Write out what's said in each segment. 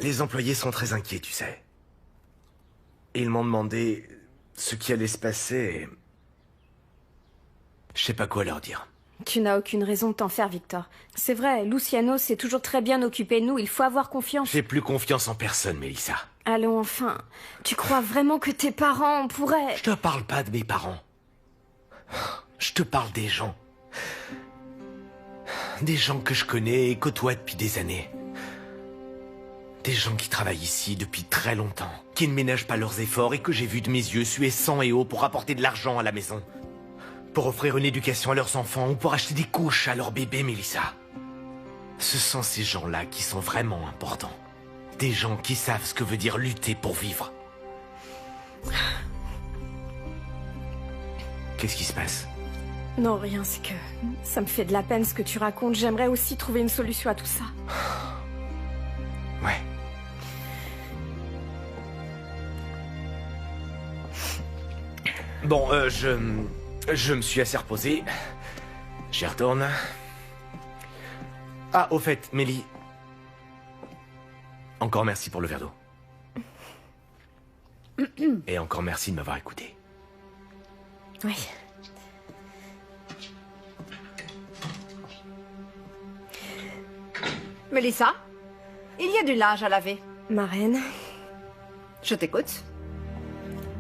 Les employés sont très inquiets, tu sais. Ils m'ont demandé ce qui allait se passer et... Je sais pas quoi leur dire. Tu n'as aucune raison de t'en faire, Victor. C'est vrai, Luciano s'est toujours très bien occupé de nous, il faut avoir confiance. J'ai plus confiance en personne, Mélissa. Allons, enfin. Tu crois vraiment que tes parents pourraient... Je te parle pas de mes parents. Je te parle des gens. Des gens que je connais et côtoie depuis des années. Des gens qui travaillent ici depuis très longtemps, qui ne ménagent pas leurs efforts et que j'ai vu de mes yeux suer sang et eau pour apporter de l'argent à la maison. Pour offrir une éducation à leurs enfants ou pour acheter des couches à leurs bébés, Mélissa. Ce sont ces gens-là qui sont vraiment importants. Des gens qui savent ce que veut dire lutter pour vivre. Qu'est-ce qui se passe? Non, rien, c'est que... Ça me fait de la peine ce que tu racontes. J'aimerais aussi trouver une solution à tout ça. Ouais. Bon, je me suis assez reposé. J'y retourne. Ah, au fait, Mélie. Encore merci pour le verre d'eau. Et encore merci de m'avoir écouté. Oui. Mélissa, il y a du linge à laver. Ma reine, Je t'écoute.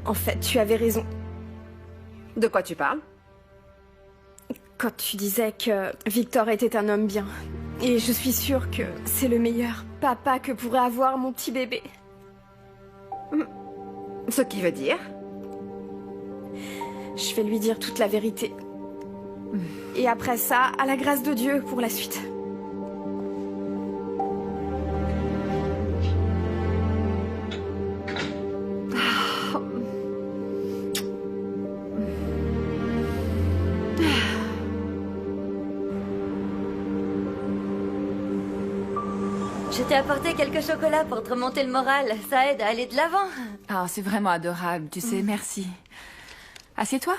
en fait, tu avais raison. De quoi tu parles? Quand tu disais que Victor était un homme bien. Et je suis sûre que c'est le meilleur papa que pourrait avoir mon petit bébé. Ce qui veut dire? Je vais lui dire toute la vérité. Et après ça, à la grâce de Dieu pour la suite. Je t'ai apporté quelques chocolats pour te remonter le moral. Ça aide à aller de l'avant. Ah, c'est vraiment adorable, tu sais, merci. Assieds-toi.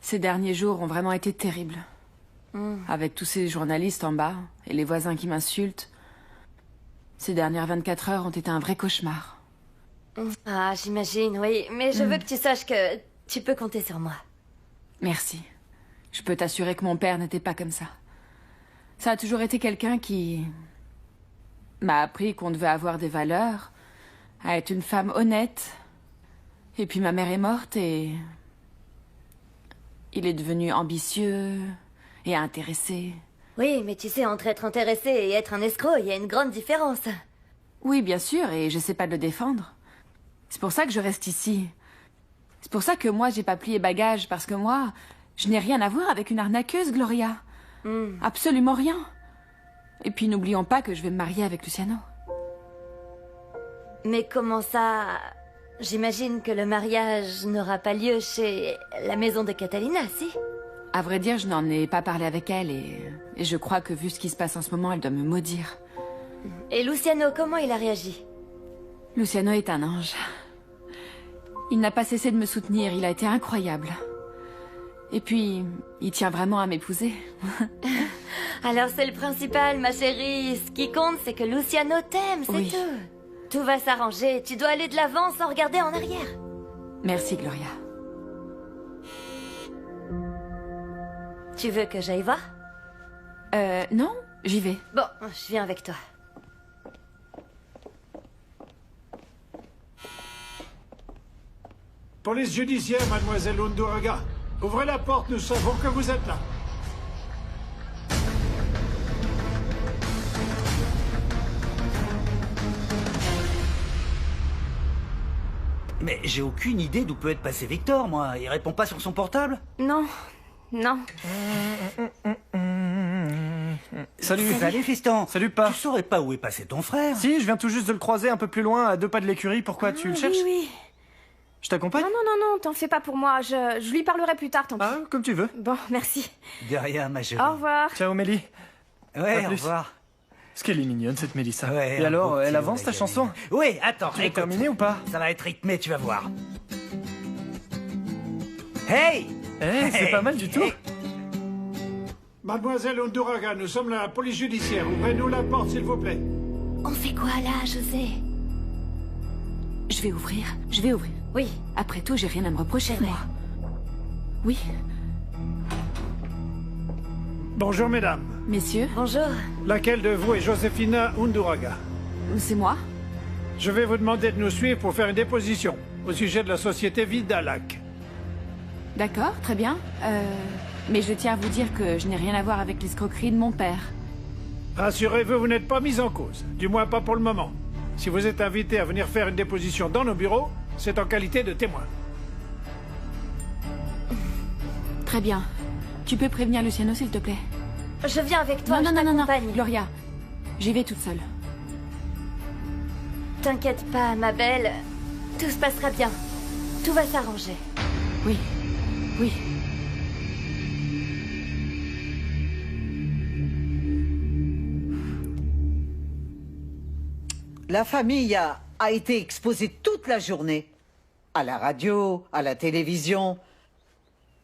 Ces derniers jours ont vraiment été terribles. Avec tous ces journalistes en bas et les voisins qui m'insultent. Ces dernières 24 heures ont été un vrai cauchemar. Ah, j'imagine, oui. Mais je veux que tu saches que tu peux compter sur moi. Merci. Je peux t'assurer que mon père n'était pas comme ça. Ça a toujours été quelqu'un qui m'a appris qu'on devait avoir des valeurs, à être une femme honnête. Et puis ma mère est morte et... il est devenu ambitieux et intéressé. Oui, mais tu sais, entre être intéressé et être un escroc, il y a une grande différence. Oui, bien sûr, et je sais pas de le défendre. C'est pour ça que je reste ici. C'est pour ça que moi, j'ai pas plié bagage, parce que moi, je n'ai rien à voir avec une arnaqueuse, Gloria. Absolument rien. Et puis n'oublions pas que je vais me marier avec Luciano. Mais comment ça... J'imagine que le mariage n'aura pas lieu chez la maison de Catalina, si? À vrai dire, je n'en ai pas parlé avec elle et je crois que vu ce qui se passe en ce moment, elle doit me maudire. Et Luciano, comment il a réagi? Luciano est un ange. Il n'a pas cessé de me soutenir, il a été incroyable. Et puis, il tient vraiment à m'épouser. Alors c'est le principal, ma chérie. Ce qui compte, c'est que Luciano t'aime, c'est Oui. tout. Tout va s'arranger, tu dois aller de l'avant sans regarder en arrière. Merci, Gloria. Tu veux que j'aille voir? Non, j'y vais. Bon, je viens avec toi. Police judiciaire, mademoiselle Unduraga. Ouvrez la porte, nous savons que vous êtes là. Mais j'ai aucune idée d'où peut être passé Victor, moi. Il répond pas sur son portable? Non, non. Salut. Salut, fiston. Salut, pas. Tu saurais pas où est passé ton frère? Si, je viens tout juste de le croiser un peu plus loin, à 2 pas de l'écurie. Pourquoi, tu le cherches? Oui, oui. Je t'accompagne? Non, non, non, non, t'en fais pas pour moi. Je lui parlerai plus tard, tant pis. Ah, comme tu veux. Bon, merci. De rien, ma chérie. Au revoir. Ciao, Mélie. Ouais, À au plus. revoir. Est-ce qu'elle est mignonne, cette Mélissa? Ouais, Et un alors, beau petit elle avance, ta la chanson? gamine. Oui, attends, Tu l'as écoute. terminée ou pas? Ça va être rythmé, tu vas voir. Hey! Eh, c'est Hey! pas mal du tout. Hey! Mademoiselle Unduraga, nous sommes la police judiciaire. Ouvrez-nous la porte, s'il vous plaît. On fait quoi là, José? Je vais ouvrir. Oui. Après tout, j'ai rien à me reprocher, C'est vrai. moi. Oui, Bonjour, mesdames. messieurs, Bonjour. Laquelle de vous est Josefina Unduraga? c'est moi. Je vais vous demander de nous suivre pour faire une déposition au sujet de la société Vidalac. D'accord, très bien. Mais je tiens à vous dire que je n'ai rien à voir avec l'escroquerie de mon père. Rassurez-vous, vous n'êtes pas mis en cause. Du moins pas pour le moment. Si vous êtes invité à venir faire une déposition dans nos bureaux, c'est en qualité de témoin. Très bien. Tu peux prévenir Luciano, s'il te plaît? Je viens avec toi, non, je non, non, non, t'accompagne. Gloria. J'y vais toute seule. T'inquiète pas, ma belle. Tout se passera bien. Tout va s'arranger. Oui, oui. La famille a été exposée toute la journée, à la radio, à la télévision,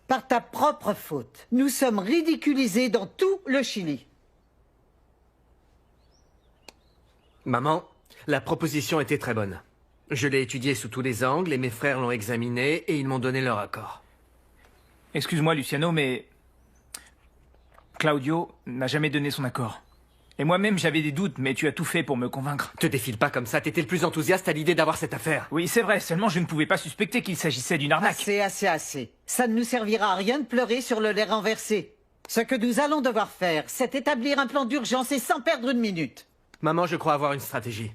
par ta propre faute. Nous sommes ridiculisés dans tout le Chili. Maman, la proposition était très bonne. Je l'ai étudiée sous tous les angles et mes frères l'ont examinée et ils m'ont donné leur accord. Excuse-moi, Luciano, mais... Claudio n'a jamais donné son accord. Et moi-même, j'avais des doutes, mais tu as tout fait pour me convaincre. Te défile pas comme ça, t'étais le plus enthousiaste à l'idée d'avoir cette affaire. Oui, c'est vrai, seulement je ne pouvais pas suspecter qu'il s'agissait d'une arnaque. Assez. Ça ne nous servira à rien de pleurer sur le lait renversé. Ce que nous allons devoir faire, c'est établir un plan d'urgence et sans perdre une minute. Maman, je crois avoir une stratégie.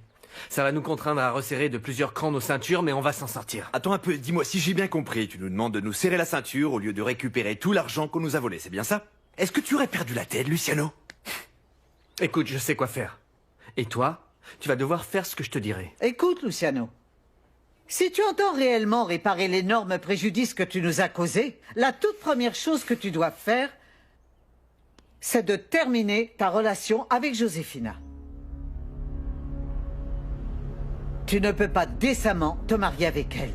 Ça va nous contraindre à resserrer de plusieurs crans nos ceintures, mais on va s'en sortir. Attends un peu, dis-moi, si j'ai bien compris, tu nous demandes de nous serrer la ceinture au lieu de récupérer tout l'argent qu'on nous a volé, c'est bien ça? Est-ce que tu aurais perdu la tête, Luciano? Écoute, je sais quoi faire. Et toi, tu vas devoir faire ce que je te dirai. Écoute, Luciano. Si tu entends réellement réparer l'énorme préjudice que tu nous as causé, la toute première chose que tu dois faire, c'est de terminer ta relation avec Josefina. Tu ne peux pas décemment te marier avec elle.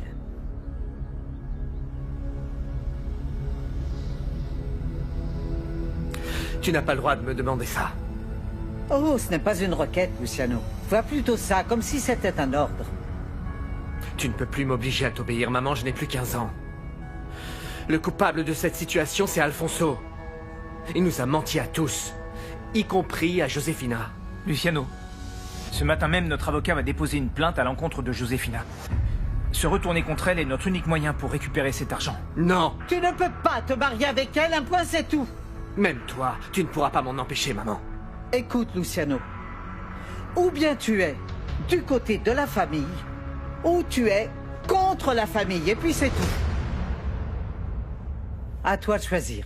Tu n'as pas le droit de me demander ça. Oh, ce n'est pas une requête, Luciano. Vois plutôt ça comme si c'était un ordre. Tu ne peux plus m'obliger à t'obéir, maman, je n'ai plus 15 ans. Le coupable de cette situation, c'est Alfonso. Il nous a menti à tous, y compris à Josefina. Luciano, ce matin même, notre avocat va déposer une plainte à l'encontre de Josefina. Se retourner contre elle est notre unique moyen pour récupérer cet argent. Non! Tu ne peux pas te marier avec elle, un point c'est tout. Même toi, tu ne pourras pas m'en empêcher, maman. Écoute, Luciano. Ou bien tu es du côté de la famille, ou tu es contre la famille, et puis c'est tout. À toi de choisir.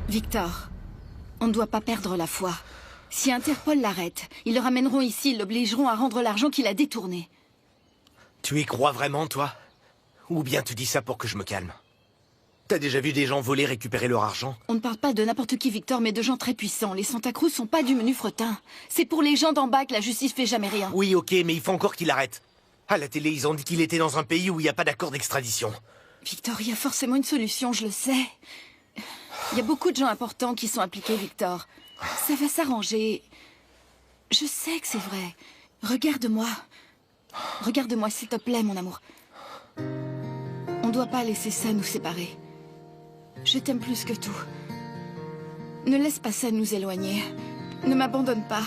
Victor, on ne doit pas perdre la foi. Si Interpol l'arrête, ils le ramèneront ici, ils l'obligeront à rendre l'argent qu'il a détourné. Tu y crois vraiment, toi? Ou bien tu dis ça pour que je me calme? T'as déjà vu des gens voler récupérer leur argent? On ne parle pas de n'importe qui, Victor, mais de gens très puissants. Les Santa Cruz sont pas du menu fretin. C'est pour les gens d'en bas que la justice fait jamais rien. Oui, ok, mais il faut encore qu'il arrête. À la télé, ils ont dit qu'il était dans un pays où il n'y a pas d'accord d'extradition. Victor, il y a forcément une solution, je le sais. Il y a beaucoup de gens importants qui sont impliqués, Victor. Ça va s'arranger. Je sais que c'est vrai. Regarde-moi. Regarde-moi, s'il te plaît, mon amour. On ne doit pas laisser ça nous séparer. Je t'aime plus que tout. Ne laisse pas ça nous éloigner. Ne m'abandonne pas.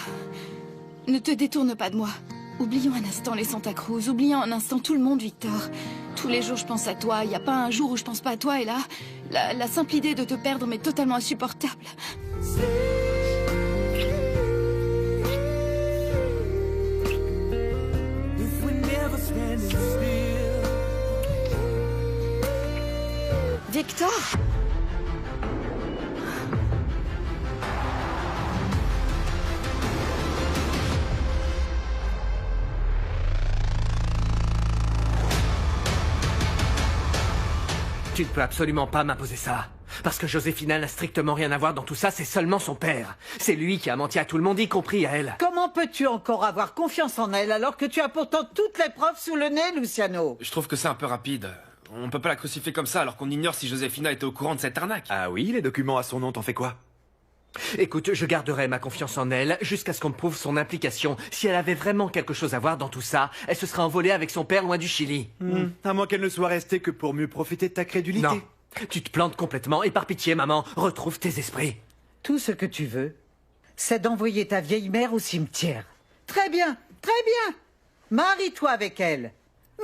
Ne te détourne pas de moi. Oublions un instant les Santa Cruz. Oublions un instant tout le monde, Victor. Tous les jours, je pense à toi. Il n'y a pas un jour où je pense pas à toi. Et là, la simple idée de te perdre m'est totalement insupportable. Victor! Tu ne peux absolument pas m'imposer ça. Parce que Josefina n'a strictement rien à voir dans tout ça, c'est seulement son père. C'est lui qui a menti à tout le monde, y compris à elle. Comment peux-tu encore avoir confiance en elle alors que tu as pourtant toutes les preuves sous le nez, Luciano? Je trouve que c'est un peu rapide. On peut pas la crucifier comme ça alors qu'on ignore si Josefina était au courant de cette arnaque. Ah oui, les documents à son nom, t'en fais quoi? Écoute, je garderai ma confiance en elle jusqu'à ce qu'on me prouve son implication. Si elle avait vraiment quelque chose à voir dans tout ça, elle se serait envolée avec son père loin du Chili. À moins qu'elle ne soit restée que pour mieux profiter de ta crédulité. Non, tu te plantes complètement et par pitié, maman, retrouve tes esprits. Tout ce que tu veux, c'est d'envoyer ta vieille mère au cimetière. Très bien, très bien. Marie-toi avec elle.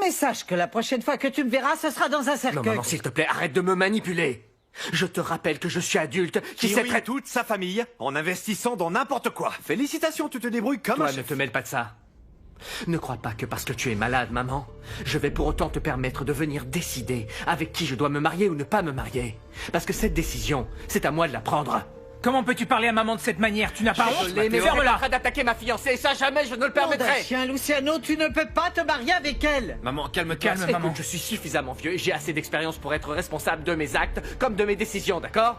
Mais sache que la prochaine fois que tu me verras, ce sera dans un cercueil. Non, maman, s'il te plaît, arrête de me manipuler. Je te rappelle que je suis adulte, qui sait ruine toute sa famille en investissant dans n'importe quoi. Félicitations, tu te débrouilles comme Toi, un ne chef. te mêle pas de ça. Ne crois pas que parce que tu es malade, maman, je vais pour autant te permettre de venir décider avec qui je dois me marier ou ne pas me marier. Parce que cette décision, c'est à moi de la prendre. Comment peux-tu parler à maman de cette manière? Tu n'as pas honte? Mais Ferme-la. elle est en train d'attaquer ma fiancée, et ça jamais je ne le Nom permettrai. d'un chien, Luciano, tu ne peux pas te marier avec elle. Maman, calme-toi. Calme, Écoute, maman. je suis suffisamment vieux et j'ai assez d'expérience pour être responsable de mes actes comme de mes décisions, d'accord?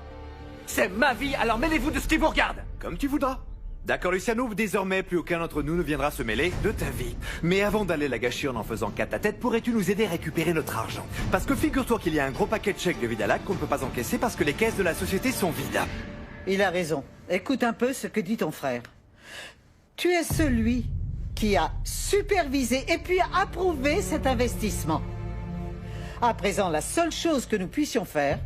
C'est ma vie, alors mêlez-vous de ce qui vous regarde. Comme tu voudras. D'accord, Luciano, désormais, plus aucun d'entre nous ne viendra se mêler de ta vie. Mais avant d'aller la gâcher en faisant qu'à ta tête, pourrais-tu nous aider à récupérer notre argent? Parce que figure-toi qu'il y a un gros paquet de chèques de Vidalac qu'on ne peut pas encaisser parce que les caisses de la société sont vides. Il a raison. Écoute un peu ce que dit ton frère. Tu es celui qui a supervisé et puis approuvé cet investissement. À présent, la seule chose que nous puissions faire,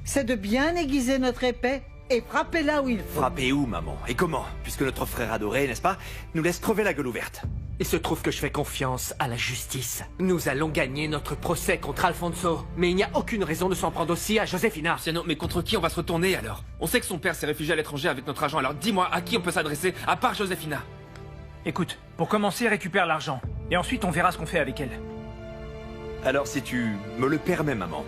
c'est de bien aiguiser notre épée et frapper là où il faut. Frapper où, maman? Et comment? Puisque notre frère adoré, n'est-ce pas, nous laisse crever la gueule ouverte. Il se trouve que je fais confiance à la justice. Nous allons gagner notre procès contre Alfonso. Mais il n'y a aucune raison de s'en prendre aussi à Josefina. Luciano, mais contre qui on va se retourner alors? On sait que son père s'est réfugié à l'étranger avec notre argent, alors dis-moi à qui on peut s'adresser à part Josefina? Écoute, pour commencer, récupère l'argent. Et ensuite, on verra ce qu'on fait avec elle. Alors si tu me le permets, maman,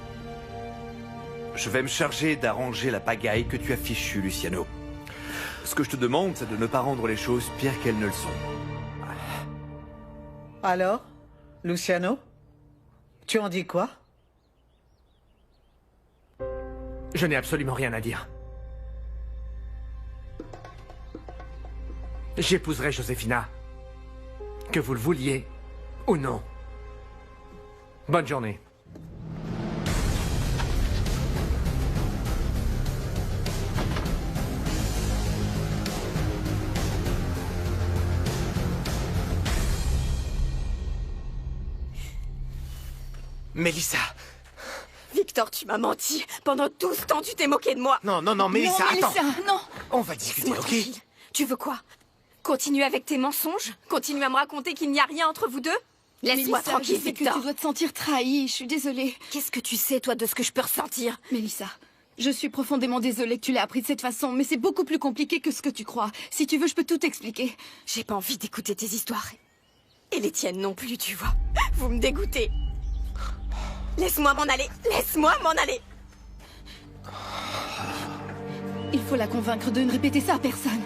je vais me charger d'arranger la pagaille que tu as fichue, Luciano. Ce que je te demande, c'est de ne pas rendre les choses pires qu'elles ne le sont. Alors, Luciano, tu en dis quoi? Je n'ai absolument rien à dire. J'épouserai Josefina. Que vous le vouliez ou non. Bonne journée. Mélissa. Victor, tu m'as menti. Pendant tout ce temps, tu t'es moqué de moi. Non, Mélissa, attends. Non. On va discuter, Laisse-moi ok? tranquille. Tu veux quoi? Continuer avec tes mensonges? Continuer à me raconter qu'il n'y a rien entre vous deux? Laisse-moi Mélissa, tranquille, je sais que Victor. tu dois te sentir trahie, je suis désolée. Qu'est-ce que tu sais, toi, de ce que je peux ressentir? Mélissa, je suis profondément désolée que tu l'aies appris de cette façon, mais c'est beaucoup plus compliqué que ce que tu crois. Si tu veux, je peux tout expliquer. J'ai pas envie d'écouter tes histoires. Et les tiennes non plus, tu vois. Vous me dégoûtez. Laisse-moi m'en aller. Laisse-moi m'en aller. Il faut la convaincre de ne répéter ça à personne.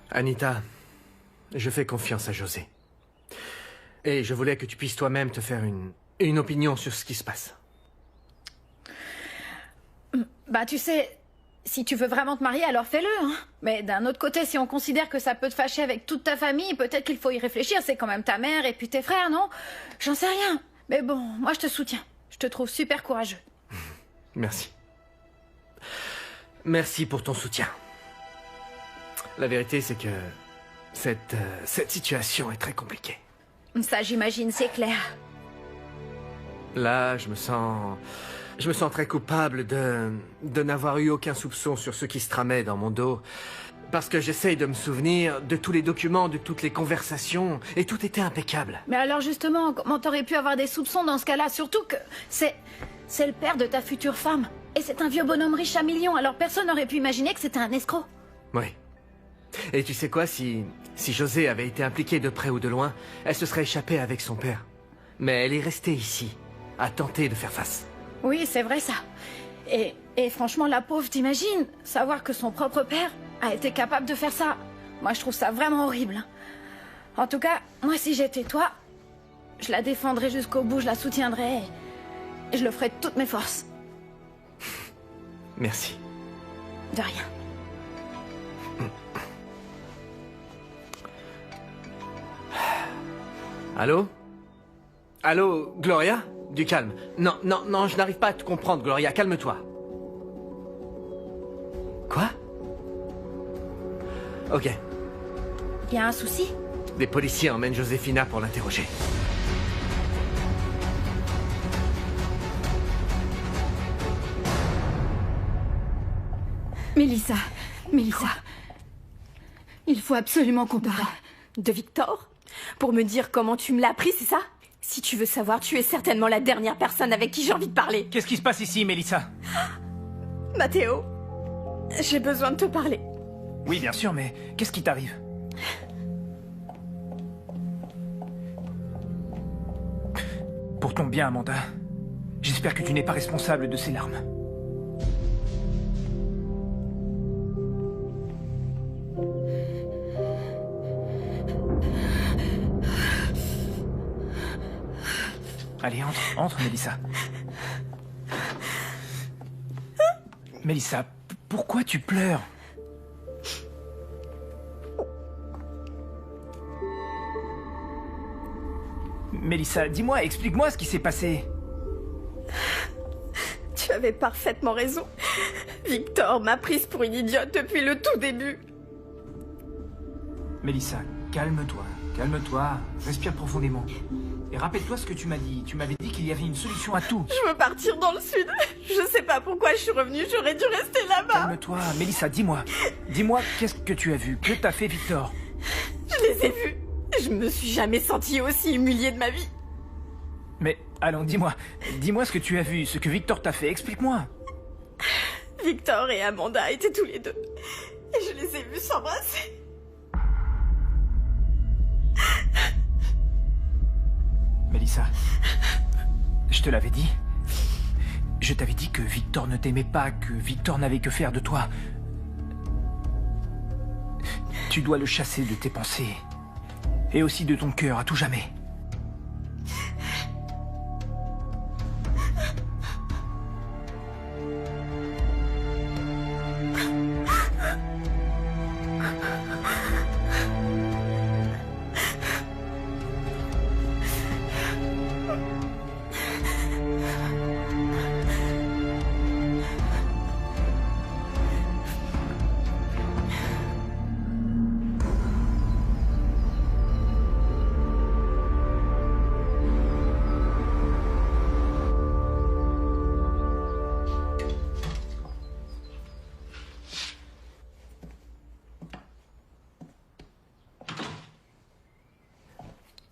Anita, je fais confiance à José. Et je voulais que tu puisses toi-même te faire une opinion sur ce qui se passe. Bah, tu sais, si tu veux vraiment te marier, alors fais-le, hein. Mais d'un autre côté, si on considère que ça peut te fâcher avec toute ta famille, peut-être qu'il faut y réfléchir. C'est quand même ta mère et puis tes frères, non? J'en sais rien. Mais bon, moi je te soutiens. Je te trouve super courageux. Merci. Merci pour ton soutien. La vérité, c'est que cette situation est très compliquée. Ça, j'imagine, c'est clair. Là, je me sens très coupable de n'avoir eu aucun soupçon sur ce qui se tramait dans mon dos. Parce que j'essaye de me souvenir de tous les documents, de toutes les conversations, et tout était impeccable. Mais alors justement, comment t'aurais pu avoir des soupçons dans ce cas-là? Surtout que c'est le père de ta future femme. Et c'est un vieux bonhomme riche à millions, alors personne n'aurait pu imaginer que c'était un escroc. Oui. Et tu sais quoi, si José avait été impliquée de près ou de loin, elle se serait échappée avec son père. Mais elle est restée ici, à tenter de faire face. Oui, c'est vrai ça. Et franchement, la pauvre, t'imagines? Savoir que son propre père a été capable de faire ça. Moi, je trouve ça vraiment horrible. En tout cas, moi, si j'étais toi, je la défendrais jusqu'au bout, je la soutiendrais. Et je le ferais de toutes mes forces. Merci. De rien. Allô? Allô, Gloria? Du calme. Non, non, non, je n'arrive pas à te comprendre, Gloria. Calme-toi. Quoi? Ok. Y a un souci? Des policiers emmènent Josefina pour l'interroger. Mélissa, Mélissa. Il faut absolument qu'on parle. De Victor? Pour me dire comment tu me l'as appris, c'est ça? Si tu veux savoir, tu es certainement la dernière personne avec qui j'ai envie de parler. Qu'est-ce qui se passe ici, Mélissa? Mathéo, j'ai besoin de te parler. Oui, bien sûr, mais qu'est-ce qui t'arrive? Pour ton bien, Amanda, j'espère que tu n'es pas responsable de ces larmes. Allez, entre, Mélissa. Mélissa, pourquoi tu pleures? Mélissa, dis-moi, explique-moi ce qui s'est passé. Tu avais parfaitement raison. Victor m'a prise pour une idiote depuis le tout début. Mélissa, calme-toi, calme-toi, respire profondément. Et rappelle-toi ce que tu m'as dit. Tu m'avais dit qu'il y avait une solution à tout. Je veux partir dans le sud. Je sais pas pourquoi je suis revenue, j'aurais dû rester là-bas. Calme-toi, Mélissa, dis-moi. Dis-moi, qu'est-ce que tu as vu? Que t'a fait Victor? Je les ai vus. Je me suis jamais sentie aussi humiliée de ma vie. Mais, allons, dis-moi. Dis-moi ce que tu as vu, ce que Victor t'a fait. Explique-moi. Victor et Amanda étaient tous les deux. Et je les ai vus s'embrasser. Mélissa, je te l'avais dit. Je t'avais dit que Victor ne t'aimait pas, que Victor n'avait que faire de toi. Tu dois le chasser de tes pensées. Et aussi de ton cœur, à tout jamais.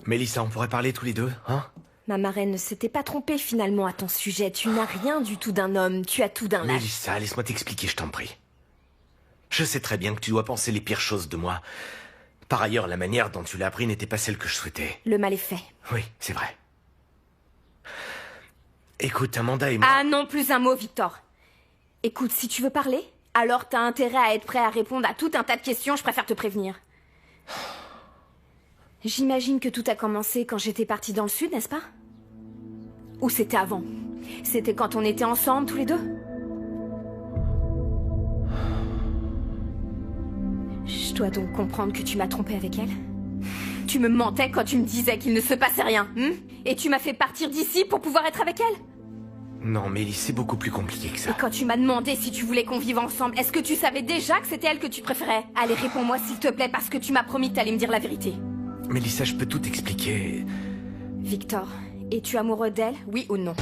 Mélissa, on pourrait parler tous les deux, hein? Ma marraine ne s'était pas trompée finalement à ton sujet. Tu n'as rien du tout d'un homme, tu as tout d'un lâche. Mélissa, laisse-moi t'expliquer, je t'en prie. Je sais très bien que tu dois penser les pires choses de moi. Par ailleurs, la manière dont tu l'as appris n'était pas celle que je souhaitais. Le mal est fait. Oui, c'est vrai. Écoute, Amanda et moi... Ah non, plus un mot, Victor. Écoute, si tu veux parler, alors t'as intérêt à être prêt à répondre à tout un tas de questions, je préfère te prévenir. J'imagine que tout a commencé quand j'étais partie dans le sud, n'est-ce pas? Ou c'était avant? C'était quand on était ensemble, tous les deux? Je dois donc comprendre que tu m'as trompé avec elle? Tu me mentais quand tu me disais qu'il ne se passait rien, Et tu m'as fait partir d'ici pour pouvoir être avec elle? Non, Mélie, c'est beaucoup plus compliqué que ça. Et quand tu m'as demandé si tu voulais qu'on vive ensemble, est-ce que tu savais déjà que c'était elle que tu préférais? Allez, réponds-moi s'il te plaît, parce que tu m'as promis que t'allais me dire la vérité. Mélissa, je peux tout expliquer. Victor, es-tu amoureux d'elle, oui ou non?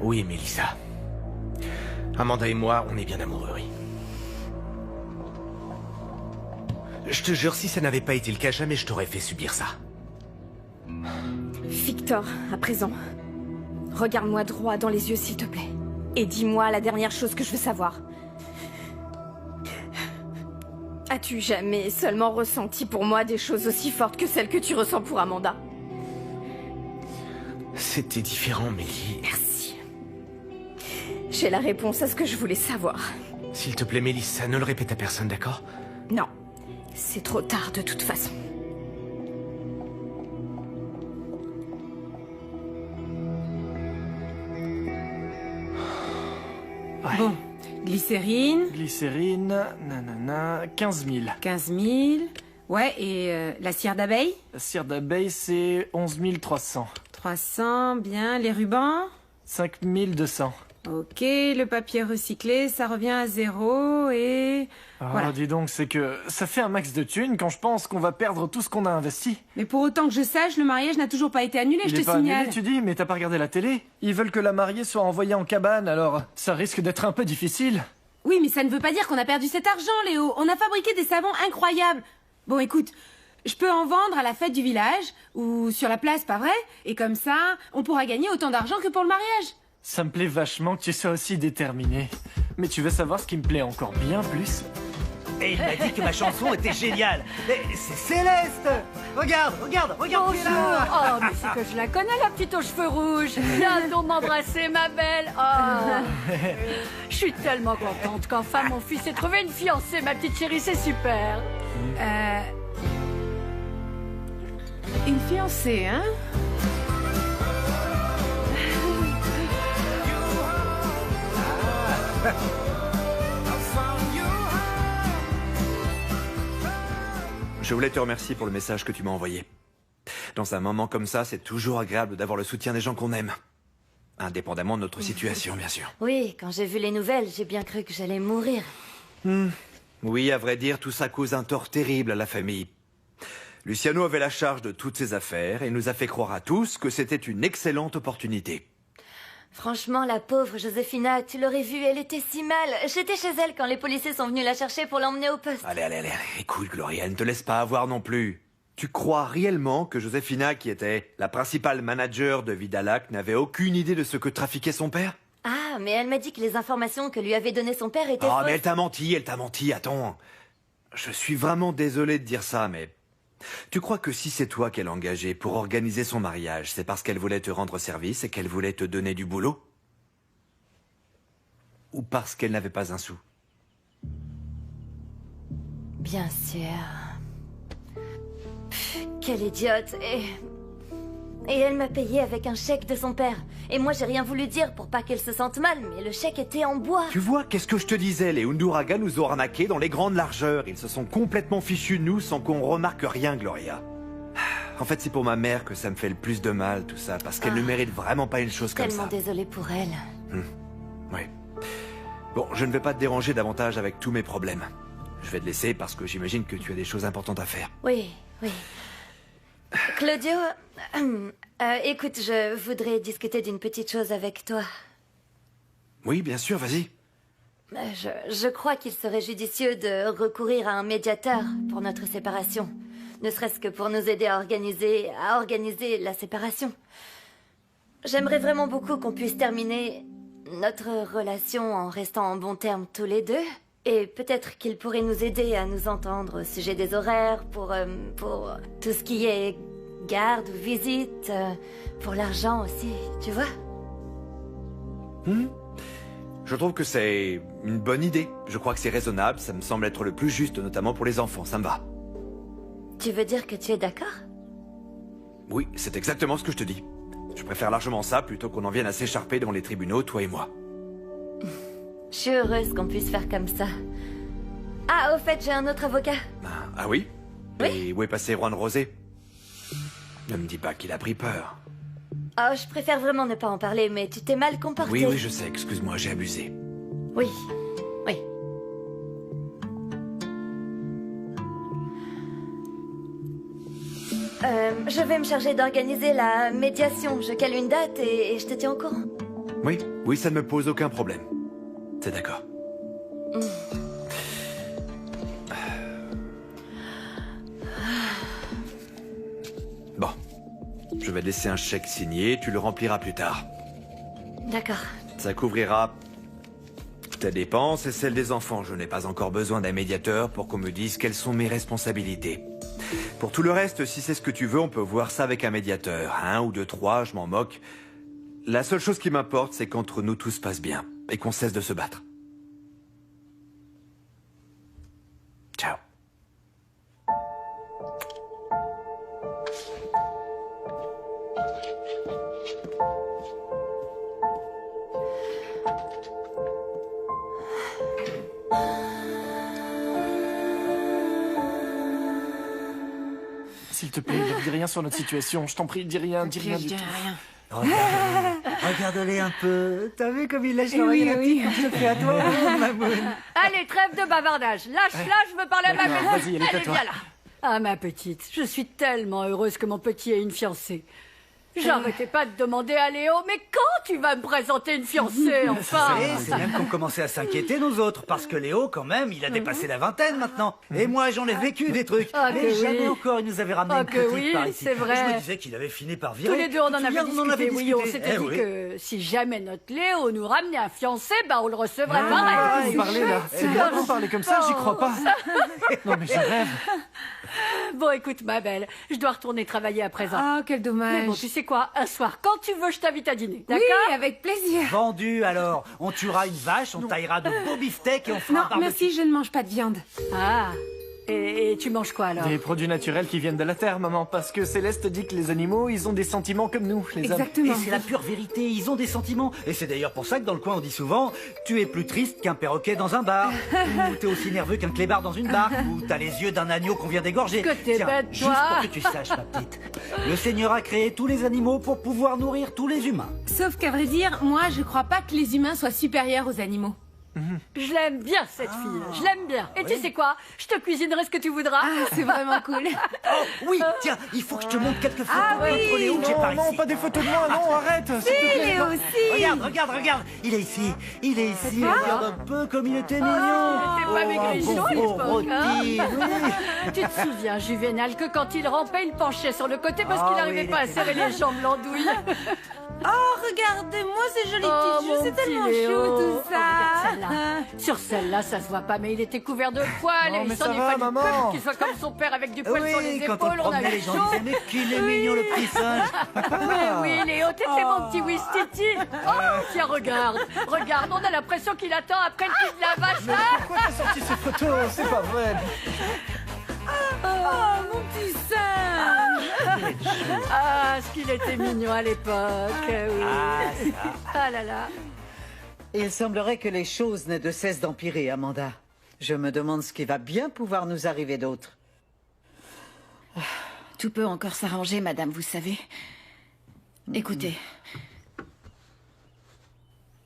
Oui, Mélissa. Amanda et moi, on est bien amoureux, oui. Je te jure, si ça n'avait pas été le cas, jamais je t'aurais fait subir ça. Victor, à présent, regarde-moi droit dans les yeux, s'il te plaît. Et dis-moi la dernière chose que je veux savoir. As-tu jamais seulement ressenti pour moi des choses aussi fortes que celles que tu ressens pour Amanda? C'était différent, Mélie. Merci. J'ai la réponse à ce que je voulais savoir. S'il te plaît, Mélissa, ne le répète à personne, d'accord? Non. C'est trop tard de toute façon. Ouais. Bon, glycérine. Glycérine, nanana, 15 000. 15 000. Ouais, et la cire d'abeille? La cire d'abeille, c'est 11 300. 300, bien. Les rubans? 5 200. Ok, le papier recyclé, ça revient à 0 et... Ah, voilà. dis donc, c'est que ça fait un max de thunes quand je pense qu'on va perdre tout ce qu'on a investi. Mais pour autant que je sache, le mariage n'a toujours pas été annulé, je te pas signale. annulé, tu dis, mais t'as pas regardé la télé? Ils veulent que la mariée soit envoyée en cabane, alors ça risque d'être un peu difficile. Oui, mais ça ne veut pas dire qu'on a perdu cet argent, Léo. On a fabriqué des savons incroyables. Bon, écoute, je peux en vendre à la fête du village, ou sur la place, pas vrai? Et comme ça, on pourra gagner autant d'argent que pour le mariage. Ça me plaît vachement que tu sois aussi déterminé. Mais tu veux savoir ce qui me plaît encore bien plus? Et il m'a dit que ma chanson était géniale. C'est Céleste. Regarde, regarde, regarde. Bonjour. Oh, mais c'est que je la connais, la petite aux cheveux rouges. Viens donc m'embrasser, ma belle. Oh. Je suis tellement contente qu'enfin mon fils ait trouvé une fiancée, ma petite chérie, c'est super. Une fiancée, hein? Je voulais te remercier pour le message que tu m'as envoyé. Dans un moment comme ça, c'est toujours agréable d'avoir le soutien des gens qu'on aime. Indépendamment de notre situation, bien sûr. Oui, quand j'ai vu les nouvelles, j'ai bien cru que j'allais mourir. Oui, à vrai dire, tout ça cause un tort terrible à la famille. Luciano avait la charge de toutes ses affaires et nous a fait croire à tous que c'était une excellente opportunité. Franchement, la pauvre Josefina, tu l'aurais vue, elle était si mal. J'étais chez elle quand les policiers sont venus la chercher pour l'emmener au poste. Allez, écoute, Gloria, ne te laisse pas avoir non plus. Tu crois réellement que Josefina, qui était la principale manager de Vidalac, n'avait aucune idée de ce que trafiquait son père? Ah, mais elle m'a dit que les informations que lui avait données son père étaient Ah, fausses. mais elle t'a menti, attends. Je suis vraiment désolé de dire ça, mais... Tu crois que si c'est toi qu'elle a engagé pour organiser son mariage, c'est parce qu'elle voulait te rendre service et qu'elle voulait te donner du boulot? Ou parce qu'elle n'avait pas un sou? Bien sûr. Quelle idiote. Et elle m'a payé avec un chèque de son père. Et moi, j'ai rien voulu dire pour pas qu'elle se sente mal, mais le chèque était en bois. Tu vois, qu'est-ce que je te disais? Les Unduraga nous ont arnaqués dans les grandes largeurs. Ils se sont complètement fichus de nous sans qu'on remarque rien, Gloria. En fait, c'est pour ma mère que ça me fait le plus de mal, tout ça, parce qu'elle ne mérite vraiment pas une chose comme ça. Tellement désolée pour elle. Oui. Bon, je ne vais pas te déranger davantage avec tous mes problèmes. Je vais te laisser parce que j'imagine que tu as des choses importantes à faire. Oui. Claudio, écoute, je voudrais discuter d'une petite chose avec toi. Oui, bien sûr, vas-y. Je crois qu'il serait judicieux de recourir à un médiateur pour notre séparation. Ne serait-ce que pour nous aider à organiser la séparation. J'aimerais vraiment beaucoup qu'on puisse terminer notre relation en restant en bons termes tous les deux. Et peut-être qu'il pourrait nous aider à nous entendre au sujet des horaires, pour tout ce qui est garde ou visite, pour l'argent aussi, tu vois? Je trouve que c'est une bonne idée. Je crois que c'est raisonnable, ça me semble être le plus juste, notamment pour les enfants, ça me va. Tu veux dire que tu es d'accord? Oui, c'est exactement ce que je te dis. Je préfère largement ça plutôt qu'on en vienne à s'écharper devant les tribunaux, toi et moi. Je suis heureuse qu'on puisse faire comme ça. Ah, au fait, j'ai un autre avocat. Ah oui? Et où est passé Juan Rosé? Ne me dis pas qu'il a pris peur. Oh, je préfère vraiment ne pas en parler, mais tu t'es mal comporté. Oui, je sais, excuse-moi, j'ai abusé. Oui. Je vais me charger d'organiser la médiation. Je cale une date et je te tiens au courant. Oui, ça ne me pose aucun problème. C'est d'accord. Bon. Je vais te laisser un chèque signé, tu le rempliras plus tard. D'accord. Ça couvrira tes dépenses et celles des enfants. Je n'ai pas encore besoin d'un médiateur pour qu'on me dise quelles sont mes responsabilités. Pour tout le reste, si c'est ce que tu veux, on peut voir ça avec un médiateur. 1 ou 2, 3, je m'en moque. La seule chose qui m'importe, c'est qu'entre nous tout se passe bien et qu'on cesse de se battre. Ciao. S'il te plaît, dis rien sur notre situation. Je t'en prie, dis rien, dis rien du tout. Regarde-les un peu. T'as vu comme il lâche l'oreille à la petite? Je le fais à toi, Mamoun. Allez, trêve de bavardage. Lâche-la, je veux parler à ma D'accord, petite. vas-y, elle est à Allez, toi. viens là. Ah, ma petite, je suis tellement heureuse que mon petit ait une fiancée. J'arrêtais pas de demander à Léo, mais quand tu vas me présenter une fiancée, enfin? C'est même qu'on commençait à s'inquiéter, nous autres, parce que Léo, quand même, il a dépassé la vingtaine maintenant. Et moi, j'en ai vécu des trucs. Ah, mais que jamais oui. encore, il nous avait ramené Ah, une que petite oui, par ici. c'est vrai. Je me disais qu'il avait fini par virer. Tous les deux, on en Tu te avait souviens, on en avait discuté. Oui, on discuté. s'était dit oui. que si jamais notre Léo nous ramenait un fiancé, bah on le recevrait pareil. Vous parlez là. C'est bien de vous parler comme ça, j'y crois pas. Non mais je rêve. Bon, écoute, ma belle, je dois retourner travailler à présent. Oh, quel dommage. Mais bon, tu sais quoi? Un soir, quand tu veux, je t'invite à dîner. Oui, D'accord? avec plaisir. Vendu alors. On tuera une vache, on taillera de beaux beefsteaks et on fera Non, un barbecue. merci, je ne mange pas de viande. Ah. Et tu manges quoi alors? Des produits naturels qui viennent de la terre, maman, parce que Céleste dit que les animaux, ils ont des sentiments comme nous, les hommes. Et c'est la pure vérité, ils ont des sentiments. Et c'est d'ailleurs pour ça que dans le coin on dit souvent tu es plus triste qu'un perroquet dans un bar, ou t'es aussi nerveux qu'un clébard dans une barque, ou t'as les yeux d'un agneau qu'on vient d'égorger. Que t'es Tiens, bête, juste toi. pour que tu saches, ma petite, le Seigneur a créé tous les animaux pour pouvoir nourrir tous les humains. Sauf qu'à vrai dire, moi, je crois pas que les humains soient supérieurs aux animaux. Je l'aime bien, cette fille. Je l'aime bien. Et tu sais quoi? Je te cuisinerai ce que tu voudras. Ah, c'est vraiment cool. Oh oui, tiens, il faut que je te montre quelques photos Ah de notre oui. Léo que j'ai Non, par non, ici. pas des photos de moi, non, arrête. s'il te Si, plaît. Léo aussi. Regarde, il est ici, regarde un peu comme il était mignon. T'es pas maigrichon à beau l'époque, rôti, hein? oui. Tu te souviens, Juvénal, que quand il rampait, il penchait sur le côté parce Ah qu'il oui, n'arrivait il pas à était serrer les jambes l'andouille. Oh, regardez-moi ces jolies Oh, petites joues, mon c'est petit tellement Léo. chou tout Oh, ça. regarde celle-là. Sur celle-là, ça se voit pas, mais il était couvert de poils Non, et mais il s'en ça est va, fallu peu maman. pour qu'il soit comme son père avec du poil sur les Oui, quand on épaules. le On a promenait, eu les gens chaud. disaient mais qu'il est mignon le petit singe. Mais oui, Léo, t'étais mon petit Wistiti. Oh, tiens, regarde, on a l'impression qu'il attend après le cul de la vache. là. Pourquoi t'as sorti ces photos? C'est pas vrai. Oh, mon petit singe. Ah, ce qu'il était mignon à l'époque. Oui. Ah là là. Il semblerait que les choses n'aient de cesse d'empirer, Amanda. Je me demande ce qui va bien pouvoir nous arriver d'autre. Tout peut encore s'arranger, madame, vous savez. Écoutez.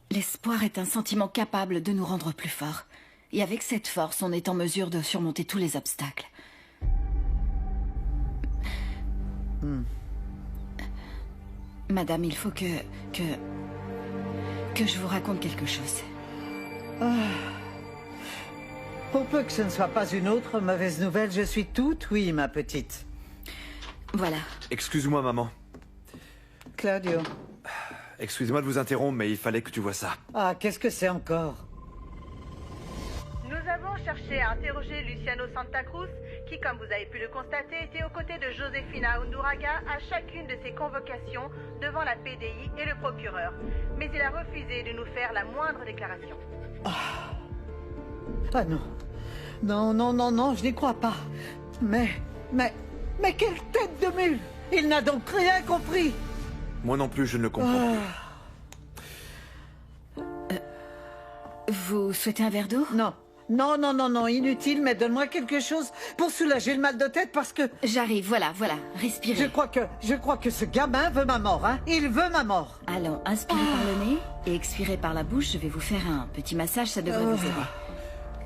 L'espoir est un sentiment capable de nous rendre plus forts. Et avec cette force, on est en mesure de surmonter tous les obstacles. Madame, il faut que je vous raconte quelque chose. Pour peu que ce ne soit pas une autre mauvaise nouvelle, je suis toute oui, ma petite. Voilà. Excuse-moi, maman. Claudio. Excuse-moi de vous interrompre, mais il fallait que tu vois ça. Ah, qu'est-ce que c'est encore? Nous avons cherché à interroger Luciano Santa Cruz, qui, comme vous avez pu le constater, était aux côtés de Josefina Unduraga à chacune de ses convocations devant la PDI et le procureur. Mais il a refusé de nous faire la moindre déclaration. Ah non. Non, je n'y crois pas. Mais quelle tête de mule! Il n'a donc rien compris! Moi non plus, je ne le comprends plus. Vous souhaitez un verre d'eau? Non, inutile, mais donne-moi quelque chose pour soulager le mal de tête parce que... J'arrive, voilà, respirez. Je crois que ce gamin veut ma mort, hein. Il veut ma mort. Allons, inspirez par le nez et expirez par la bouche. Je vais vous faire un petit massage, ça devrait vous aider.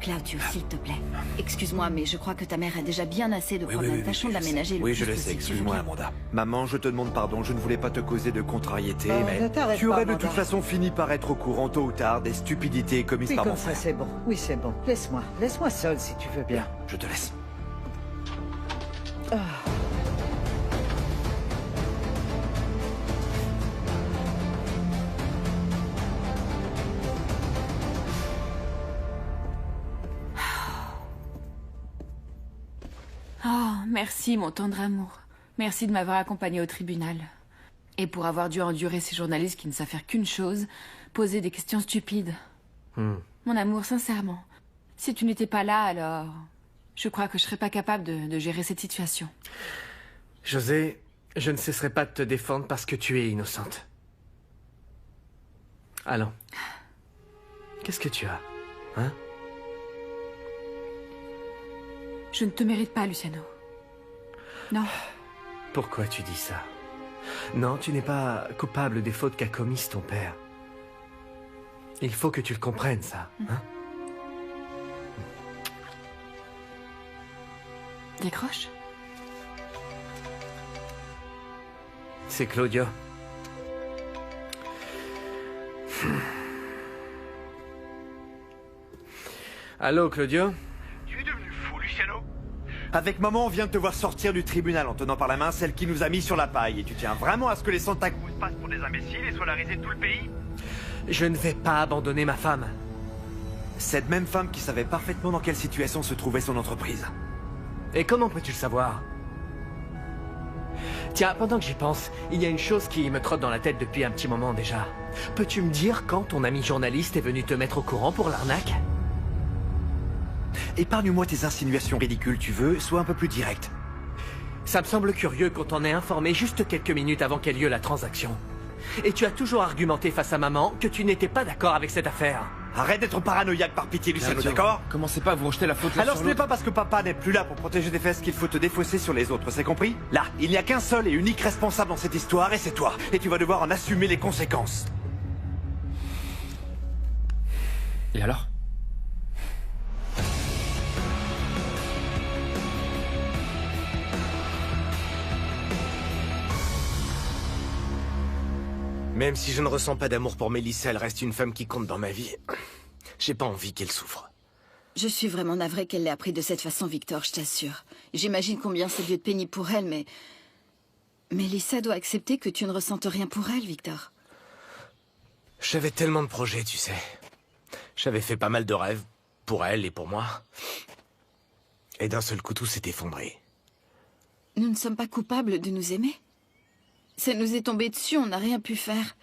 Claudio, s'il te plaît. Excuse-moi, mais je crois que ta mère a déjà bien assez de problèmes. Tâchons je d'aménager sais. le Oui, plus je le sais, possible, excuse-moi, tu veux Amanda. Maman, je te demande pardon, je ne voulais pas te causer de contrariété, ne mais t'arrête tu pas, aurais de Amanda. toute façon fini par être au courant tôt ou tard des stupidités commises Oui, par mon comme ça, frère. c'est bon. Oui, c'est bon. Laisse-moi seul si tu veux bien. Je te laisse. Oh, merci, mon tendre amour. Merci de m'avoir accompagné au tribunal. Et pour avoir dû endurer ces journalistes qui ne savent faire qu'une chose, poser des questions stupides. Mon amour, sincèrement, si tu n'étais pas là, alors... je crois que je serais pas capable de gérer cette situation. José, je ne cesserai pas de te défendre parce que tu es innocente. Allons. Qu'est-ce que tu as, hein? Je ne te mérite pas, Luciano. Non. Pourquoi tu dis ça? Non, tu n'es pas coupable des fautes qu'a commises ton père. Il faut que tu le comprennes, ça, hein? Décroche. C'est Claudio. Allô, Claudio? Tu es devenu fou, Luciano? Avec maman, on vient de te voir sortir du tribunal en tenant par la main celle qui nous a mis sur la paille. Et tu tiens vraiment à ce que les Santa Cruz passent pour des imbéciles et soient la risée de tout le pays? Je ne vais pas abandonner ma femme. Cette même femme qui savait parfaitement dans quelle situation se trouvait son entreprise. Et comment peux-tu le savoir? Tiens, pendant que j'y pense, il y a une chose qui me trotte dans la tête depuis un petit moment déjà. Peux-tu me dire quand ton ami journaliste est venu te mettre au courant pour l'arnaque? Épargne-moi tes insinuations ridicules, tu veux, sois un peu plus direct. Ça me semble curieux qu'on t'en ait informé juste quelques minutes avant qu'ait lieu la transaction. Et tu as toujours argumenté face à maman que tu n'étais pas d'accord avec cette affaire. Arrête d'être paranoïaque par pitié, Luciano, d'accord? Commencez pas à vous rejeter la faute là Alors sur ce n'est l'autre. pas parce que papa n'est plus là pour protéger tes fesses qu'il faut te défausser sur les autres, c'est compris? Là, il n'y a qu'un seul et unique responsable dans cette histoire, et c'est toi. Et tu vas devoir en assumer les conséquences. Et alors? Même si je ne ressens pas d'amour pour Mélissa, elle reste une femme qui compte dans ma vie. J'ai pas envie qu'elle souffre. Je suis vraiment navrée qu'elle l'ait appris de cette façon, Victor, je t'assure. J'imagine combien ça dû être pénible pour elle, mais... Mélissa doit accepter que tu ne ressentes rien pour elle, Victor. J'avais tellement de projets, tu sais. J'avais fait pas mal de rêves, pour elle et pour moi. Et d'un seul coup, tout s'est effondré. Nous ne sommes pas coupables de nous aimer. Ça nous est tombé dessus, on n'a rien pu faire.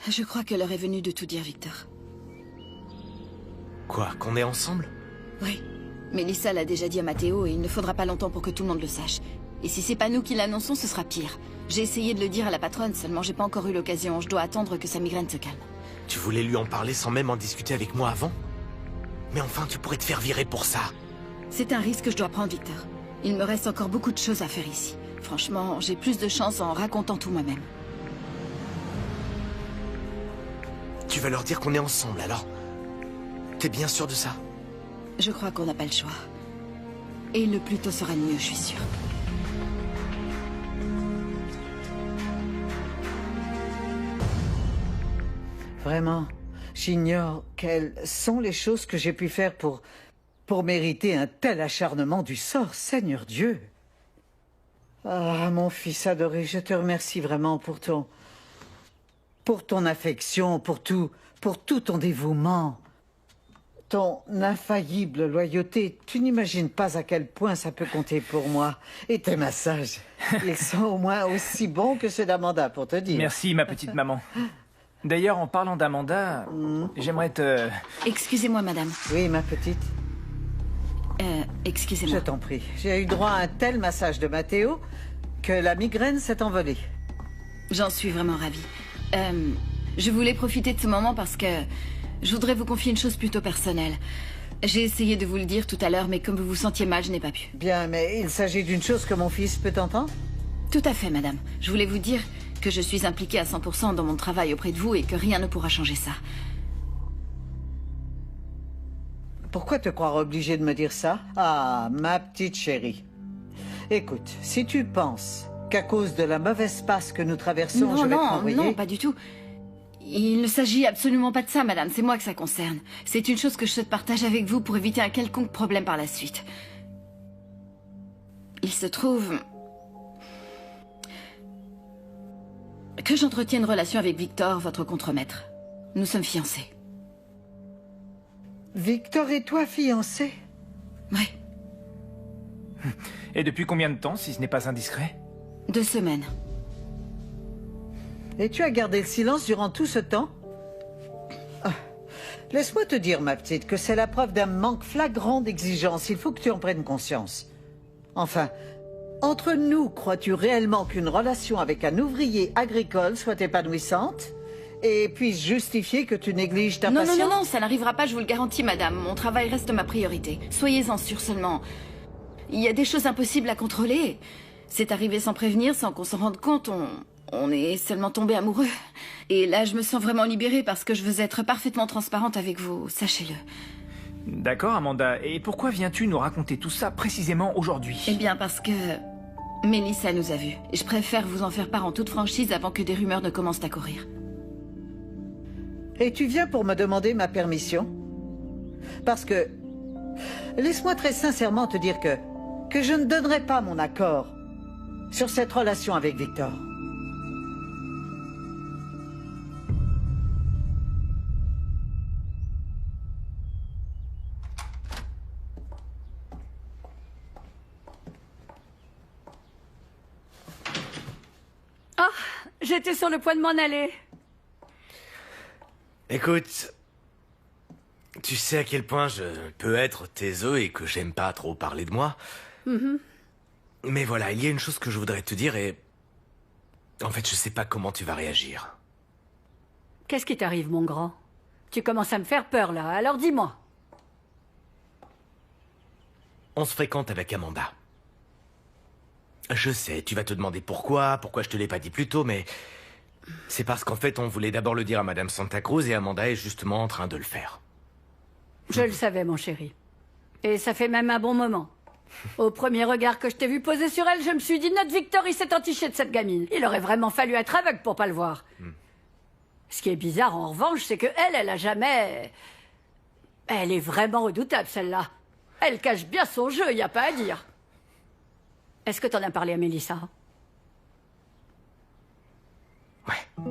Je crois que l'heure est venue de tout dire, Victor. Quoi, qu'on est ensemble? Oui. Mélissa l'a déjà dit à Matteo et il ne faudra pas longtemps pour que tout le monde le sache. Et si c'est pas nous qui l'annonçons, ce sera pire. J'ai essayé de le dire à la patronne, seulement j'ai pas encore eu l'occasion. Je dois attendre que sa migraine se calme. Tu voulais lui en parler sans même en discuter avec moi avant? Mais enfin, tu pourrais te faire virer pour ça. C'est un risque que je dois prendre, Victor. Il me reste encore beaucoup de choses à faire ici. Franchement, j'ai plus de chance en racontant tout moi-même. Tu vas leur dire qu'on est ensemble, alors? T'es bien sûr de ça? Je crois qu'on n'a pas le choix. Et le plus tôt sera le mieux, je suis sûre. Vraiment, j'ignore quelles sont les choses que j'ai pu faire pour mériter un tel acharnement du sort, Seigneur Dieu. Ah, mon fils adoré, je te remercie vraiment pour ton affection, pour tout ton dévouement, ton infaillible loyauté. Tu n'imagines pas à quel point ça peut compter pour moi. Et tes massages, ils sont au moins aussi bons que ceux d'Amanda, pour te dire. Merci, ma petite maman. D'ailleurs, en parlant d'Amanda, j'aimerais te... Excusez-moi, madame. Oui, ma petite. Excusez-moi. Je t'en prie. J'ai eu droit à un tel massage de Matteo que la migraine s'est envolée. J'en suis vraiment ravie. Je voulais profiter de ce moment parce que je voudrais vous confier une chose plutôt personnelle. J'ai essayé de vous le dire tout à l'heure, mais comme vous vous sentiez mal, je n'ai pas pu. Bien, mais il s'agit d'une chose que mon fils peut entendre? Tout à fait, madame. Je voulais vous dire que je suis impliquée à 100% dans mon travail auprès de vous et que rien ne pourra changer ça. Pourquoi te croire obligée de me dire ça? Ah, ma petite chérie. Écoute, si tu penses qu'à cause de la mauvaise passe que nous traversons, je vais te renvoyer... Non, pas du tout. Il ne s'agit absolument pas de ça, madame. C'est moi que ça concerne. C'est une chose que je souhaite partager avec vous pour éviter un quelconque problème par la suite. Il se trouve... que j'entretiens une relation avec Victor, votre contremaître. Nous sommes fiancés. Victor et toi fiancés? Oui. Et depuis combien de temps, si ce n'est pas indiscret? 2 semaines. Et tu as gardé le silence durant tout ce temps? Ah. Laisse-moi te dire, ma petite, que c'est la preuve d'un manque flagrant d'exigence. Il faut que tu en prennes conscience. Enfin, entre nous, crois-tu réellement qu'une relation avec un ouvrier agricole soit épanouissante et puisse justifier que tu négliges ta passion? Non, ça n'arrivera pas, je vous le garantis, madame. Mon travail reste ma priorité. Soyez-en sûre seulement. Il y a des choses impossibles à contrôler. C'est arrivé sans prévenir, sans qu'on s'en rende compte. On est seulement tombé amoureux. Et là, je me sens vraiment libérée parce que je veux être parfaitement transparente avec vous, sachez-le. D'accord, Amanda. Et pourquoi viens-tu nous raconter tout ça précisément aujourd'hui? Eh bien, parce que Melissa nous a vus. Et je préfère vous en faire part en toute franchise avant que des rumeurs ne commencent à courir. Et tu viens pour me demander ma permission? Parce que... Laisse-moi très sincèrement te dire que je ne donnerai pas mon accord sur cette relation avec Victor. Ah, j'étais sur le point de m'en aller. Écoute, tu sais à quel point je peux être taiseux et que j'aime pas trop parler de moi. Mais voilà, il y a une chose que je voudrais te dire et... En fait, je sais pas comment tu vas réagir. Qu'est-ce qui t'arrive, mon grand? Tu commences à me faire peur, là, alors dis-moi. On se fréquente avec Amanda. Je sais, tu vas te demander pourquoi je te l'ai pas dit plus tôt, mais... C'est parce qu'en fait, on voulait d'abord le dire à Madame Santa Cruz et Amanda est justement en train de le faire. Je le savais, mon chéri. Et ça fait même un bon moment. Au premier regard que je t'ai vu poser sur elle, je me suis dit, notre Victor, il s'est entiché de cette gamine. Il aurait vraiment fallu être aveugle pour pas le voir. Ce qui est bizarre, en revanche, c'est que elle a jamais... Elle est vraiment redoutable, celle-là. Elle cache bien son jeu, y a pas à dire. Est-ce que t'en as parlé à Melissa? Ouais.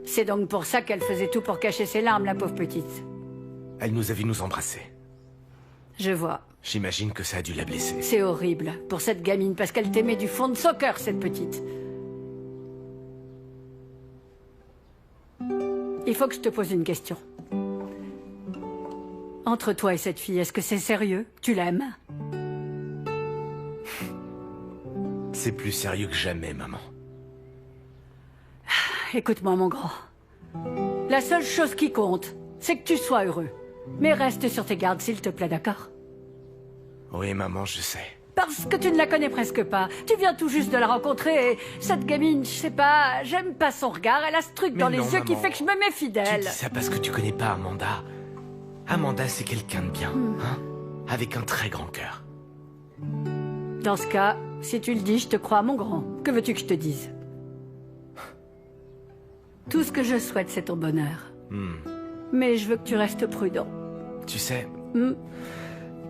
C'est donc pour ça qu'elle faisait tout pour cacher ses larmes, la pauvre petite. Elle nous a vu nous embrasser. Je vois. J'imagine que ça a dû la blesser. C'est horrible pour cette gamine, parce qu'elle t'aimait du fond de son cœur, cette petite. Il faut que je te pose une question. Entre toi et cette fille, est-ce que c'est sérieux? Tu l'aimes? C'est plus sérieux que jamais, maman. Écoute-moi, mon grand. La seule chose qui compte, c'est que tu sois heureux. Mais reste sur tes gardes, s'il te plaît, d'accord? Oui, maman, je sais. Parce que tu ne la connais presque pas. Tu viens tout juste de la rencontrer et cette gamine, je sais pas, j'aime pas son regard. Elle a ce truc dans les yeux qui fait que je me méfie d'elle. Tu dis ça parce que tu connais pas Amanda. Amanda, c'est quelqu'un de bien, hein? Avec un très grand cœur. Dans ce cas, si tu le dis, je te crois, mon grand. Que veux-tu que je te dise? Tout ce que je souhaite, c'est ton bonheur. Mais je veux que tu restes prudent. Tu sais,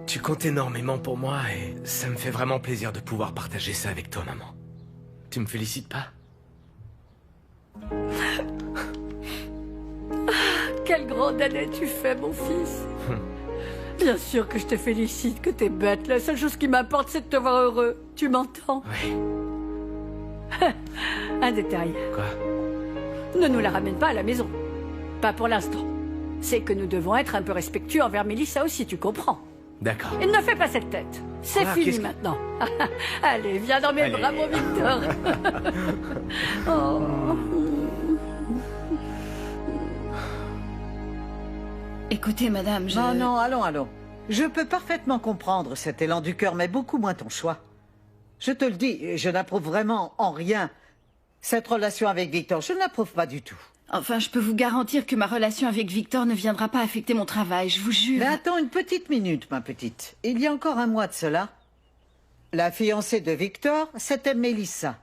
tu comptes énormément pour moi et ça me fait vraiment plaisir de pouvoir partager ça avec toi, maman. Tu me félicites pas? Quelle grande année tu fais, mon fils. Bien sûr que je te félicite, que t'es bête. La seule chose qui m'importe, c'est de te voir heureux. Tu m'entends? Oui. Un détail. Quoi? Ne nous la ramène pas à la maison. Pas pour l'instant. C'est que nous devons être un peu respectueux envers Melissa aussi, tu comprends? D'accord. Et ne fais pas cette tête. C'est fini maintenant. Allez, viens dans mes bras, mon Victor. Oh. Écoutez, madame, je... Non, allons. Je peux parfaitement comprendre cet élan du cœur, mais beaucoup moins ton choix. Je te le dis, je n'approuve vraiment en rien cette relation avec Victor. Je ne l'approuve pas du tout. Enfin, je peux vous garantir que ma relation avec Victor ne viendra pas affecter mon travail, je vous jure. Mais attends une petite minute, ma petite. Il y a encore un mois de cela, la fiancée de Victor, c'était Melissa.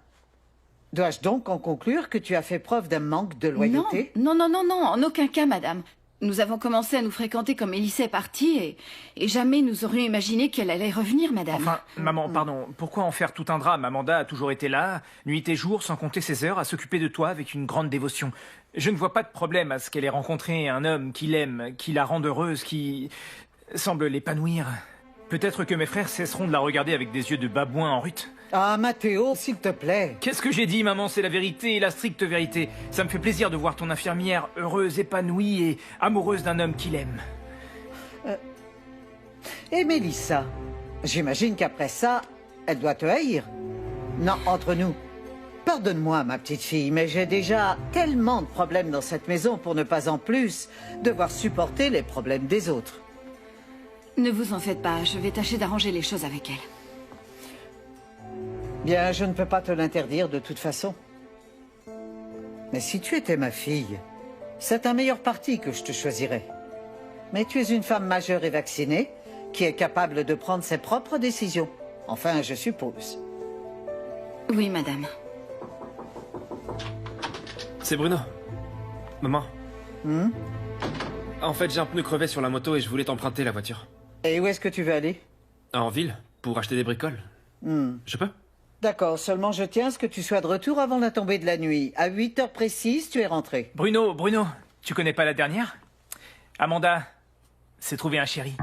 Dois-je donc en conclure que tu as fait preuve d'un manque de loyauté? Non, en aucun cas, madame. Nous avons commencé à nous fréquenter quand Mélissa est partie et jamais nous aurions imaginé qu'elle allait revenir, madame. Enfin, maman, pardon, pourquoi en faire tout un drame? Amanda a toujours été là, nuit et jour, sans compter ses heures, à s'occuper de toi avec une grande dévotion. Je ne vois pas de problème à ce qu'elle ait rencontré un homme qui l'aime, qui la rende heureuse, qui semble l'épanouir. Peut-être que mes frères cesseront de la regarder avec des yeux de babouin en rut. Ah, Mathéo, s'il te plaît. Qu'est-ce que j'ai dit, maman? C'est la vérité, la stricte vérité. Ça me fait plaisir de voir ton infirmière heureuse, épanouie et amoureuse d'un homme qui l'aime. Et Mélissa, j'imagine qu'après ça, elle doit te haïr. Non, entre nous. Pardonne-moi, ma petite fille, mais j'ai déjà tellement de problèmes dans cette maison pour ne pas en plus devoir supporter les problèmes des autres. Ne vous en faites pas, je vais tâcher d'arranger les choses avec elle. Bien, je ne peux pas te l'interdire de toute façon. Mais si tu étais ma fille, c'est un meilleur parti que je te choisirais. Mais tu es une femme majeure et vaccinée, qui est capable de prendre ses propres décisions. Enfin, je suppose. Oui, madame. C'est Bruno. Maman. En fait, j'ai un pneu crevé sur la moto et je voulais t'emprunter la voiture. Et où est-ce que tu veux aller? En ville, pour acheter des bricoles. Je peux? D'accord, seulement je tiens à ce que tu sois de retour avant la tombée de la nuit. À 8 heures précises, tu es rentré. Bruno, tu connais pas la dernière? Amanda s'est trouvé un chéri.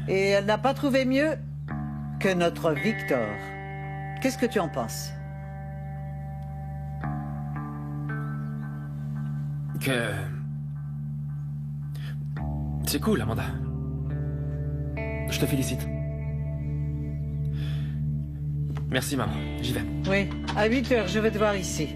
Et elle n'a pas trouvé mieux que notre Victor. Qu'est-ce que tu en penses? Que... C'est cool, Amanda. Je te félicite. Merci, maman. J'y vais. Oui, à 8 heures, je vais te voir ici.